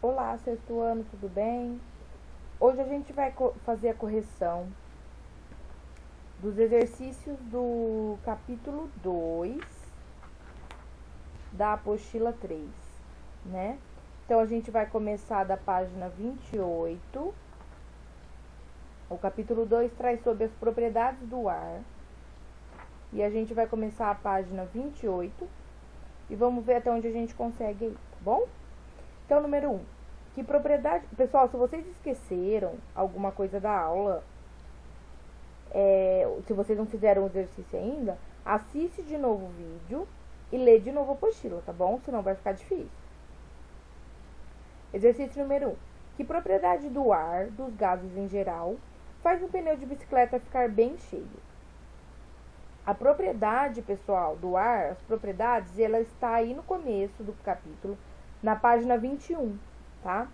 Olá, sexto ano, tudo bem? Hoje a gente vai fazer a correção dos exercícios do capítulo 2 da apostila 3, né? Então a gente vai começar da página 28. O capítulo 2 traz sobre as propriedades do ar. E a gente vai começar a página 28 e vamos ver até onde a gente consegue aí, tá bom? Então, número 1. Que propriedade... Pessoal, se vocês esqueceram alguma coisa da aula, se vocês não fizeram o exercício ainda, assiste de novo o vídeo e lê de novo a apostila, tá bom? Senão vai ficar difícil. Exercício número 1. Que propriedade do ar, dos gases em geral, faz um pneu de bicicleta ficar bem cheio? A propriedade, pessoal, do ar, as propriedades, ela está aí no começo do capítulo, na página 21, tá?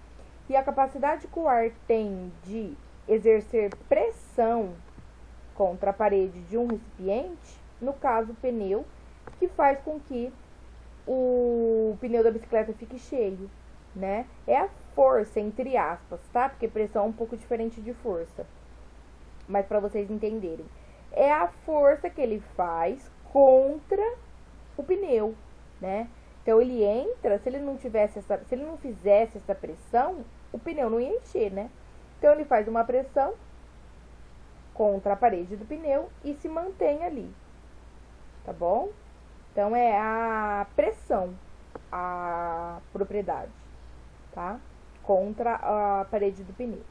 E a capacidade que o ar tem de exercer pressão contra a parede de um recipiente, no caso o pneu, que faz com que o pneu da bicicleta fique cheio, né? É a força, entre aspas, tá? Porque pressão é um pouco diferente de força. Mas para vocês entenderem, é a força que ele faz contra o pneu, né? Então ele entra, se ele não fizesse essa pressão, o pneu não ia encher, né? Então ele faz uma pressão contra a parede do pneu e se mantém ali, tá bom? Então é a pressão, a propriedade, tá? Contra a parede do pneu.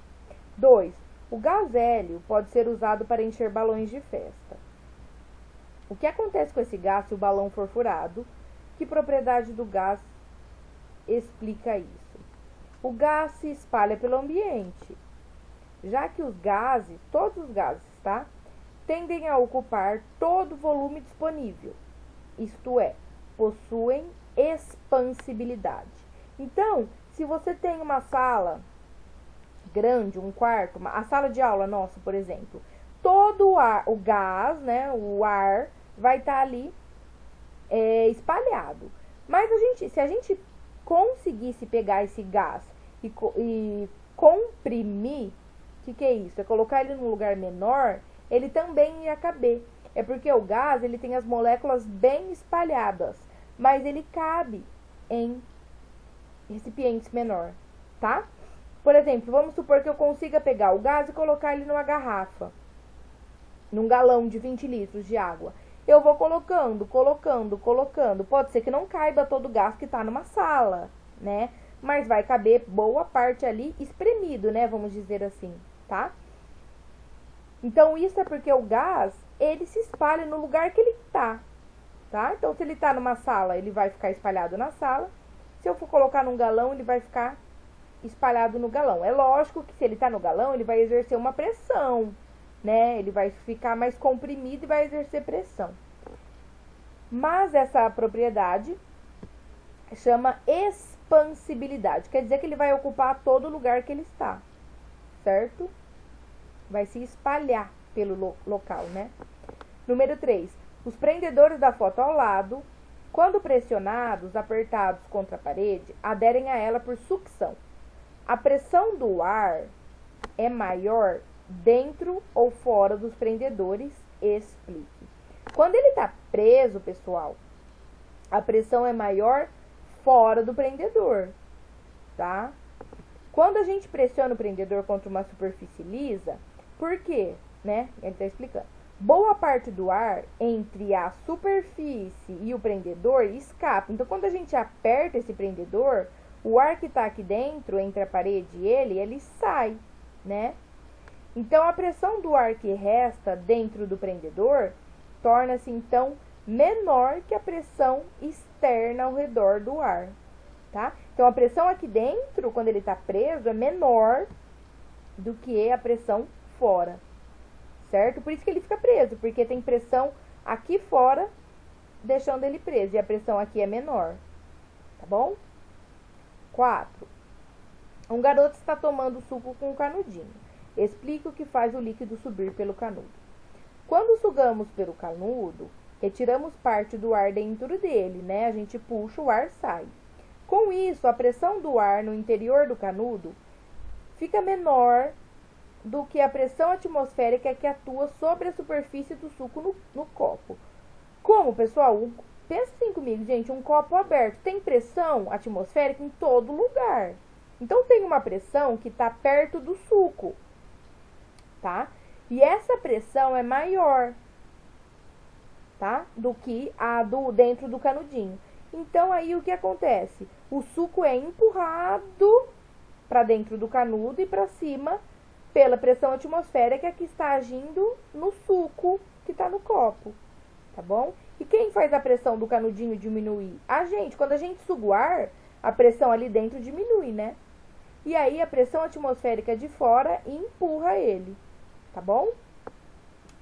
2. O gás hélio pode ser usado para encher balões de festa. O que acontece com esse gás se o balão for furado? Que propriedade do gás explica isso? O gás se espalha pelo ambiente, já que os gases, todos os gases, tá? Tendem a ocupar todo o volume disponível, isto é, possuem expansibilidade. Então, se você tem uma sala grande, um quarto, a sala de aula nossa, por exemplo, todo o gás, né, o ar vai estar ali espalhado. Mas se a gente conseguisse pegar esse gás e comprimir, o que é isso? É colocar ele num lugar menor, ele também ia caber. É porque o gás, ele tem as moléculas bem espalhadas, mas ele cabe em recipientes menor, tá? Por exemplo, vamos supor que eu consiga pegar o gás e colocar ele numa garrafa, num galão de 20 litros de água. Eu vou colocando. Pode ser que não caiba todo o gás que está numa sala, né? Mas vai caber boa parte ali espremido, né? Vamos dizer assim, tá? Então, isso é porque o gás, ele se espalha no lugar que ele tá? Então, se ele tá numa sala, ele vai ficar espalhado na sala. Se eu for colocar num galão, ele vai ficar espalhado no galão. É lógico que se ele tá no galão, ele vai exercer uma pressão, né? Ele vai ficar mais comprimido e vai exercer pressão. Mas essa propriedade chama expansibilidade. Quer dizer que ele vai ocupar todo lugar que ele está, certo? Vai se espalhar pelo local, né? Número 3. Os prendedores da foto ao lado, quando pressionados, apertados contra a parede, aderem a ela por sucção. A pressão do ar é maior dentro ou fora dos prendedores? Explique. Quando ele está preso, pessoal, a pressão é maior fora do prendedor, tá? Quando a gente pressiona o prendedor contra uma superfície lisa, por quê? Né? Ele está explicando. Boa parte do ar entre a superfície e o prendedor escapa. Então, quando a gente aperta esse prendedor, o ar que está aqui dentro, entre a parede e ele sai, né? Então, a pressão do ar que resta dentro do prendedor torna-se, então, menor que a pressão externa ao redor do ar, tá? Então, a pressão aqui dentro, quando ele está preso, é menor do que a pressão fora, certo? Por isso que ele fica preso, porque tem pressão aqui fora, deixando ele preso, e a pressão aqui é menor, tá bom? 4. Um garoto está tomando suco com um canudinho. Explica o que faz o líquido subir pelo canudo. Quando sugamos pelo canudo, retiramos parte do ar dentro dele, né? A gente puxa, o ar sai. Com isso, a pressão do ar no interior do canudo fica menor do que a pressão atmosférica que atua sobre a superfície do suco no copo. Como, pessoal? Pensa assim comigo, gente, um copo aberto tem pressão atmosférica em todo lugar. Então, tem uma pressão que está perto do suco, tá? E essa pressão é maior, tá? Do que a dentro do canudinho. Então, aí o que acontece? O suco é empurrado para dentro do canudo e para cima pela pressão atmosférica que está agindo no suco que está no copo, tá bom? E quem faz a pressão do canudinho diminuir? A gente. Quando a gente suga o ar, a pressão ali dentro diminui, né? E aí a pressão atmosférica de fora empurra ele, tá bom?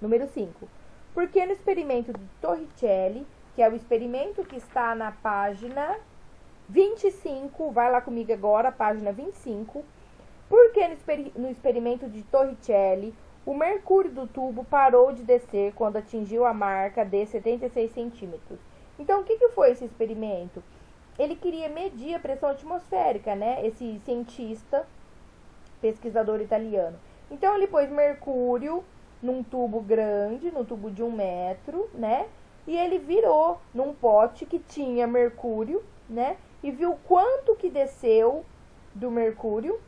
Número 5. Porque no experimento de Torricelli, que é o experimento que está na página 25, vai lá comigo agora, página 25. Porque no experimento de Torricelli, o mercúrio do tubo parou de descer quando atingiu a marca de 76 centímetros. Então, o que foi esse experimento? Ele queria medir a pressão atmosférica, né? Esse cientista, pesquisador italiano. Então, ele pôs mercúrio num tubo grande, num tubo de 1 metro, né? E ele virou num pote que tinha mercúrio, né? E viu quanto que desceu do mercúrio.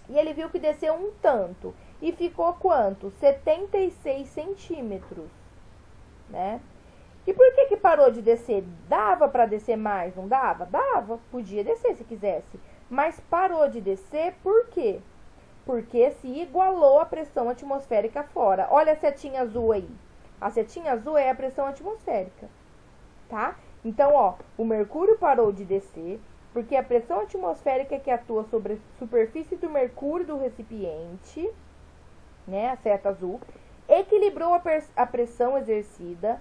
E ele viu que desceu um tanto. E ficou quanto? 76 centímetros, né? E por que parou de descer? Dava para descer mais, não dava? Dava, podia descer se quisesse. Mas parou de descer por quê? Porque se igualou a pressão atmosférica fora. Olha a setinha azul aí. A setinha azul é a pressão atmosférica, tá? Então, ó, o mercúrio parou de descer porque a pressão atmosférica que atua sobre a superfície do mercúrio do recipiente, né, a seta azul, equilibrou a pressão exercida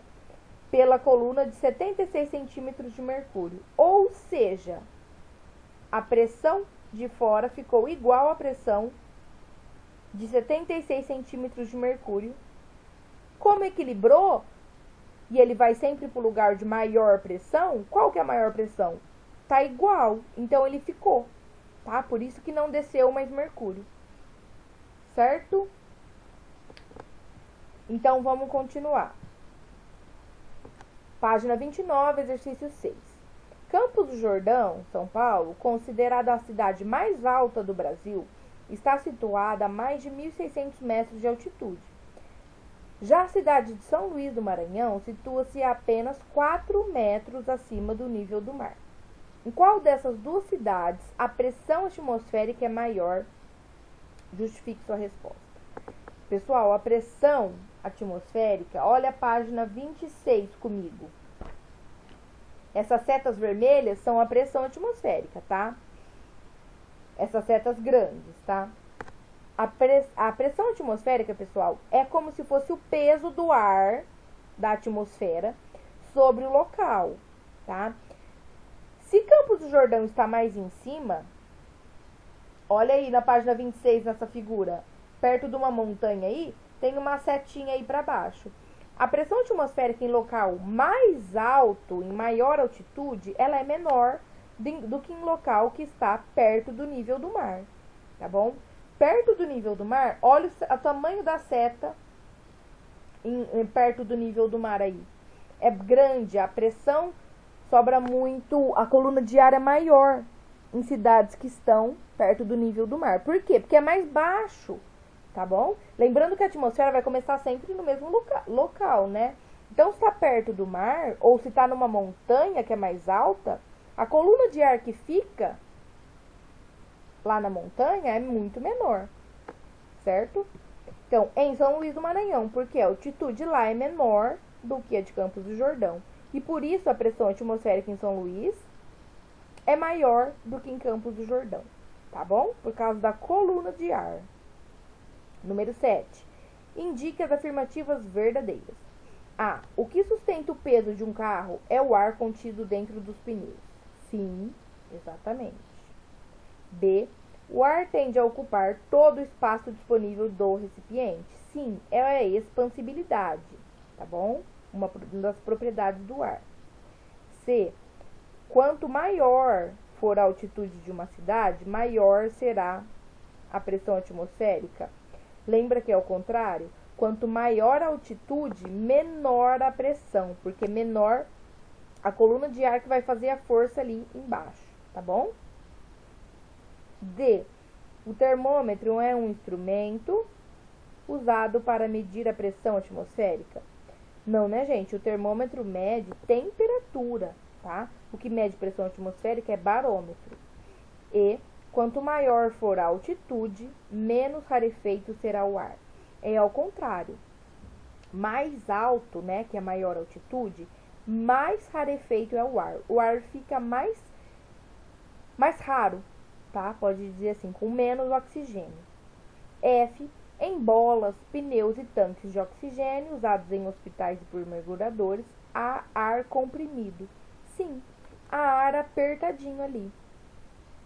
pela coluna de 76 centímetros de mercúrio. Ou seja, a pressão de fora ficou igual à pressão de 76 centímetros de mercúrio. Como equilibrou, e ele vai sempre para o lugar de maior pressão, qual que é a maior pressão? Tá igual, então ele ficou, tá? Por isso que não desceu mais mercúrio, certo? Então, vamos continuar. Página 29, exercício 6. Campos do Jordão, São Paulo, considerada a cidade mais alta do Brasil, está situada a mais de 1.600 metros de altitude. Já a cidade de São Luís do Maranhão situa-se a apenas 4 metros acima do nível do mar. Em qual dessas duas cidades a pressão atmosférica é maior? Justifique sua resposta. Pessoal, a pressão atmosférica, olha a página 26 comigo. Essas setas vermelhas são a pressão atmosférica, tá? Essas setas grandes, tá? A pressão atmosférica, pessoal, é como se fosse o peso do ar da atmosfera sobre o local, tá? Se Campos do Jordão está mais em cima, olha aí na página 26, nessa figura, perto de uma montanha aí, tem uma setinha aí para baixo. A pressão atmosférica em local mais alto, em maior altitude, ela é menor do que em local que está perto do nível do mar, tá bom? Perto do nível do mar, olha o tamanho da seta perto do nível do mar aí. É grande, a pressão sobra muito, a coluna de ar é maior em cidades que estão perto do nível do mar. Por quê? Porque é mais baixo, tá bom? Lembrando que a atmosfera vai começar sempre no mesmo local, né? Então, se está perto do mar, ou se está numa montanha que é mais alta, a coluna de ar que fica lá na montanha é muito menor, certo? Então, em São Luís do Maranhão, porque a altitude lá é menor do que a de Campos do Jordão. E por isso a pressão atmosférica em São Luís é maior do que em Campos do Jordão, tá bom? Por causa da coluna de ar. Número 7. Indique as afirmativas verdadeiras. A. O que sustenta o peso de um carro é o ar contido dentro dos pneus. Sim, exatamente. B. O ar tende a ocupar todo o espaço disponível do recipiente. Sim, é a expansibilidade, tá bom? Uma das propriedades do ar. C. quanto maior for a altitude de uma cidade, maior será a pressão atmosférica. Lembra que é o contrário? Quanto maior a altitude, menor a pressão, porque menor a coluna de ar que vai fazer a força ali embaixo, tá bom? D. O termômetro é um instrumento usado para medir a pressão atmosférica? Não, né, gente? O termômetro mede temperatura, tá? O que mede pressão atmosférica é barômetro. E, quanto maior for a altitude, menos rarefeito será o ar. É ao contrário. Mais alto, né, que é maior altitude, mais rarefeito é o ar. O ar fica mais raro, tá? Pode dizer assim, com menos oxigênio. F. Em bolas, pneus e tanques de oxigênio usados em hospitais e por mergulhadores, há ar comprimido. Sim, há ar apertadinho ali.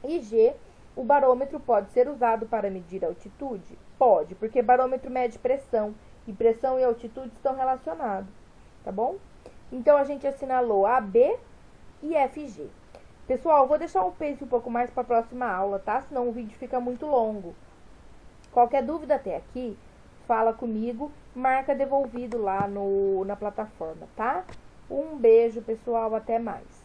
E G. O barômetro pode ser usado para medir a altitude? Pode, porque barômetro mede pressão, e pressão e altitude estão relacionados, tá bom? Então, a gente assinalou A, B e F, G. Pessoal, vou deixar o pace um pouco mais para a próxima aula, tá? Senão o vídeo fica muito longo. Qualquer dúvida até aqui, fala comigo, marca devolvido lá na plataforma, tá? Um beijo, pessoal, até mais.